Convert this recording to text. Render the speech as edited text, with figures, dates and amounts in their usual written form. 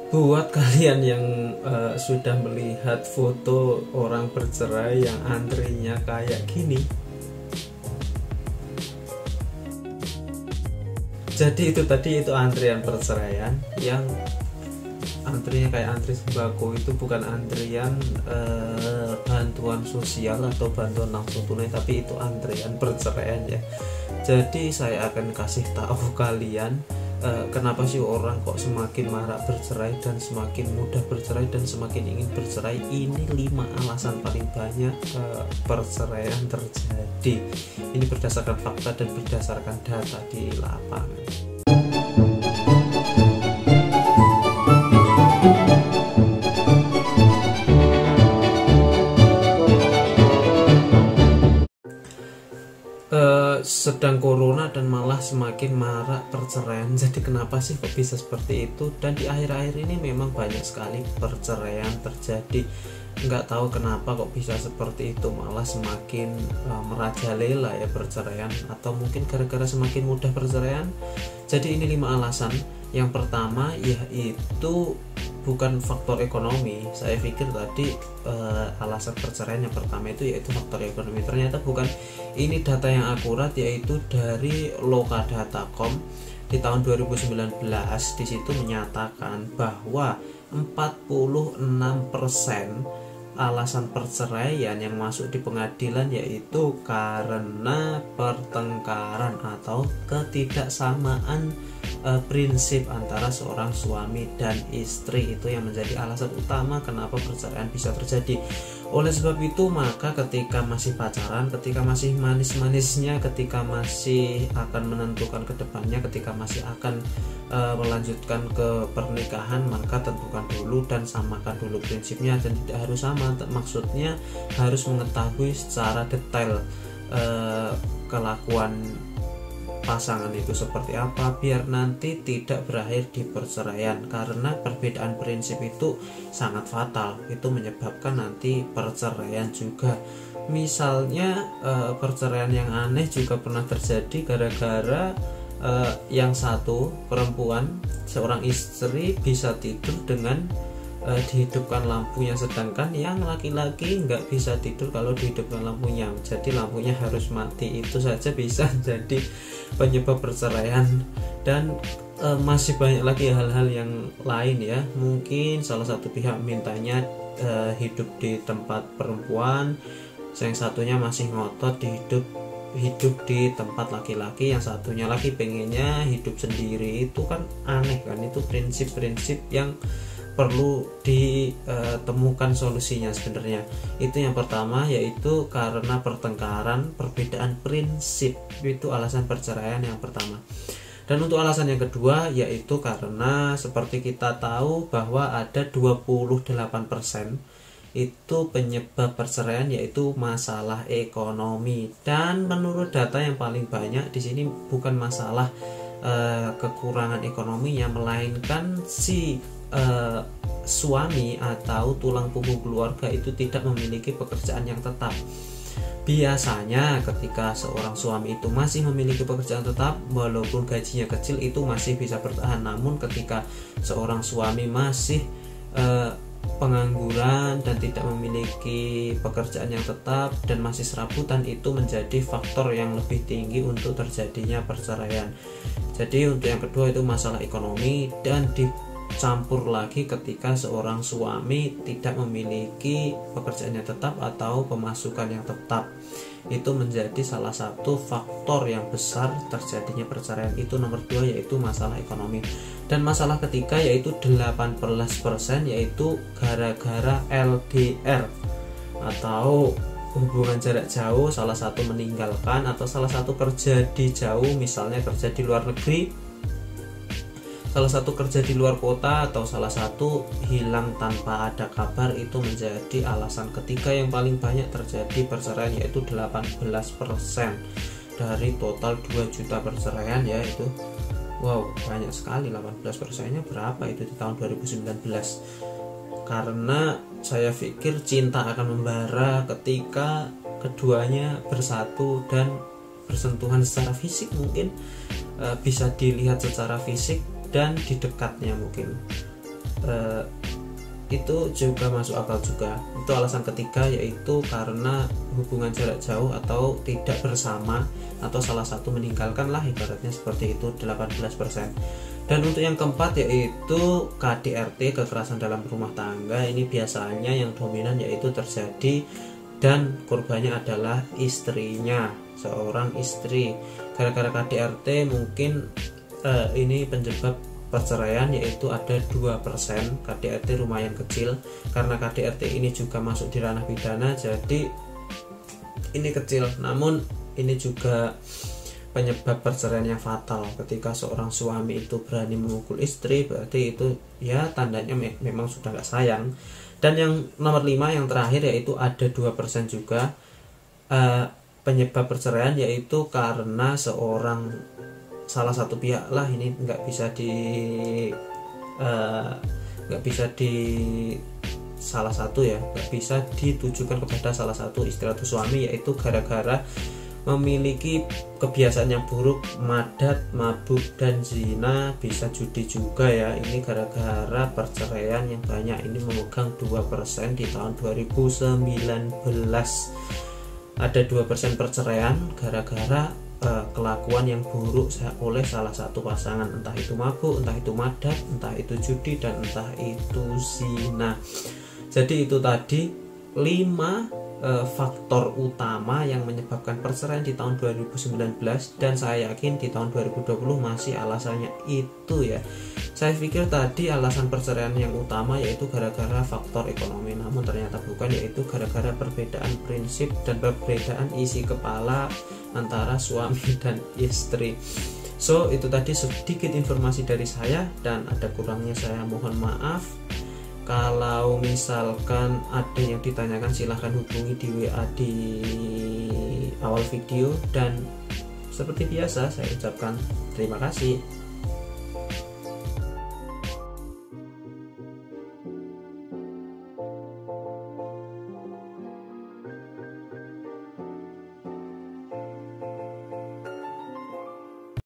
Buat kalian yang sudah melihat foto orang bercerai yang antrinya kayak gini, jadi itu tadi itu antrian perceraian. Yang antrinya kayak antri sembako, itu bukan antrian bantuan sosial atau bantuan langsung tunai, tapi itu antrian perceraian ya. Jadi saya akan kasih tahu kalian kenapa sih orang kok semakin marak bercerai dan semakin mudah bercerai dan semakin ingin bercerai. Ini 5 alasan paling banyak perceraian terjadi. Ini berdasarkan fakta dan berdasarkan data di lapangan. Sedang corona dan malah semakin marak perceraian. Jadi kenapa sih kok bisa seperti itu? Dan di akhir-akhir ini memang banyak sekali perceraian terjadi. Nggak tahu kenapa kok bisa seperti itu, malah semakin merajalela ya perceraian, atau mungkin gara-gara semakin mudah perceraian. Jadi ini 5 alasan. Yang pertama yaitu bukan faktor ekonomi. Saya pikir tadi alasan perceraian yang pertama itu yaitu faktor ekonomi. Ternyata bukan. Ini data yang akurat, yaitu dari lokadata.com di tahun 2019. Di situ menyatakan bahwa 46% alasan perceraian yang masuk di pengadilan yaitu karena pertengkaran atau ketidaksamaan prinsip antara seorang suami dan istri. Itu yang menjadi alasan utama kenapa perceraian bisa terjadi. Oleh sebab itu, maka ketika masih pacaran, ketika masih manis-manisnya, ketika masih akan menentukan ke depannya, ketika masih akan melanjutkan ke pernikahan, maka tentukan dulu dan samakan dulu prinsipnya. Dan tidak harus sama, maksudnya harus mengetahui secara detail kelakuan pasangan itu seperti apa, biar nanti tidak berakhir di perceraian. Karena perbedaan prinsip itu sangat fatal, itu menyebabkan nanti perceraian juga. Misalnya perceraian yang aneh juga pernah terjadi gara-gara yang satu perempuan, seorang istri, bisa tidur dengan dihidupkan lampunya, sedangkan yang laki-laki nggak bisa tidur kalau dihidupkan lampunya. Jadi lampunya harus mati. Itu saja bisa jadi penyebab perceraian. Dan masih banyak lagi hal-hal yang lain ya. Mungkin salah satu pihak mintanya hidup di tempat perempuan, yang satunya masih ngotot hidup di tempat laki-laki, yang satunya lagi pengennya hidup sendiri. Itu kan aneh kan. Itu prinsip-prinsip yang perlu ditemukan solusinya sebenarnya. Itu yang pertama, yaitu karena pertengkaran, perbedaan prinsip. Itu alasan perceraian yang pertama. Dan untuk alasan yang kedua yaitu karena seperti kita tahu bahwa ada 28% itu penyebab perceraian yaitu masalah ekonomi. Dan menurut data yang paling banyak di sini bukan masalah kekurangan ekonominya, melainkan si suami atau tulang punggung keluarga itu tidak memiliki pekerjaan yang tetap. Biasanya ketika seorang suami itu masih memiliki pekerjaan tetap, walaupun gajinya kecil, itu masih bisa bertahan. Namun ketika seorang suami masih pengangguran dan tidak memiliki pekerjaan yang tetap dan masih serabutan, itu menjadi faktor yang lebih tinggi untuk terjadinya perceraian. Jadi untuk yang kedua itu masalah ekonomi, dan dicampur lagi ketika seorang suami tidak memiliki pekerjaan yang tetap atau pemasukan yang tetap. Itu menjadi salah satu faktor yang besar terjadinya perceraian. Itu nomor 2 yaitu masalah ekonomi. Dan masalah ketiga yaitu 18%, yaitu gara-gara LDR atau hubungan jarak jauh. Salah satu meninggalkan atau salah satu kerja di jauh, misalnya kerja di luar negeri, salah satu kerja di luar kota, atau salah satu hilang tanpa ada kabar. Itu menjadi alasan ketiga yang paling banyak terjadi perceraian, yaitu 18% dari total 2 juta perceraian ya. Itu wow, banyak sekali. 18%-nya berapa itu di tahun 2019? Karena saya pikir cinta akan membara ketika keduanya bersatu dan bersentuhan secara fisik. Mungkin bisa dilihat secara fisik dan di dekatnya mungkin. itu juga masuk akal juga. Itu alasan ketiga, yaitu karena hubungan jarak jauh atau tidak bersama, atau salah satu meninggalkan lah, ibaratnya seperti itu, 18%. Dan untuk yang keempat yaitu KDRT, kekerasan dalam rumah tangga. Ini biasanya yang dominan yaitu terjadi dan korbannya adalah istrinya, seorang istri. Gara-gara KDRT mungkin ini penyebab perceraian, yaitu ada 2%. KDRT lumayan kecil, karena KDRT ini juga masuk di ranah pidana, jadi ini kecil. Namun ini juga penyebab perceraian yang fatal. Ketika seorang suami itu berani memukul istri, berarti itu ya tandanya memang sudah gak sayang. Dan yang nomor 5 yang terakhir yaitu ada 2% juga penyebab perceraian, yaitu karena salah satu pihak lah, ini nggak bisa ditujukan kepada salah satu istri atau suami, yaitu gara-gara memiliki kebiasaan yang buruk, madat, mabuk, dan zina, bisa judi juga ya. Ini gara-gara perceraian yang banyak, ini memegang 2% di tahun 2019. Ada 2% perceraian gara-gara kelakuan yang buruk oleh salah satu pasangan, entah itu mabuk, entah itu madat, entah itu judi, dan entah itu zina. Jadi itu tadi 5 faktor utama yang menyebabkan perceraian di tahun 2019, dan saya yakin di tahun 2020 masih alasannya itu ya. Saya pikir tadi alasan perceraian yang utama yaitu gara-gara faktor ekonomi, namun ternyata bukan, yaitu gara-gara perbedaan prinsip dan perbedaan isi kepala antara suami dan istri. So itu tadi sedikit informasi dari saya, dan ada kurangnya saya mohon maaf. Kalau misalkan ada yang ditanyakan silahkan hubungi di WA di awal video, dan seperti biasa saya ucapkan terima kasih.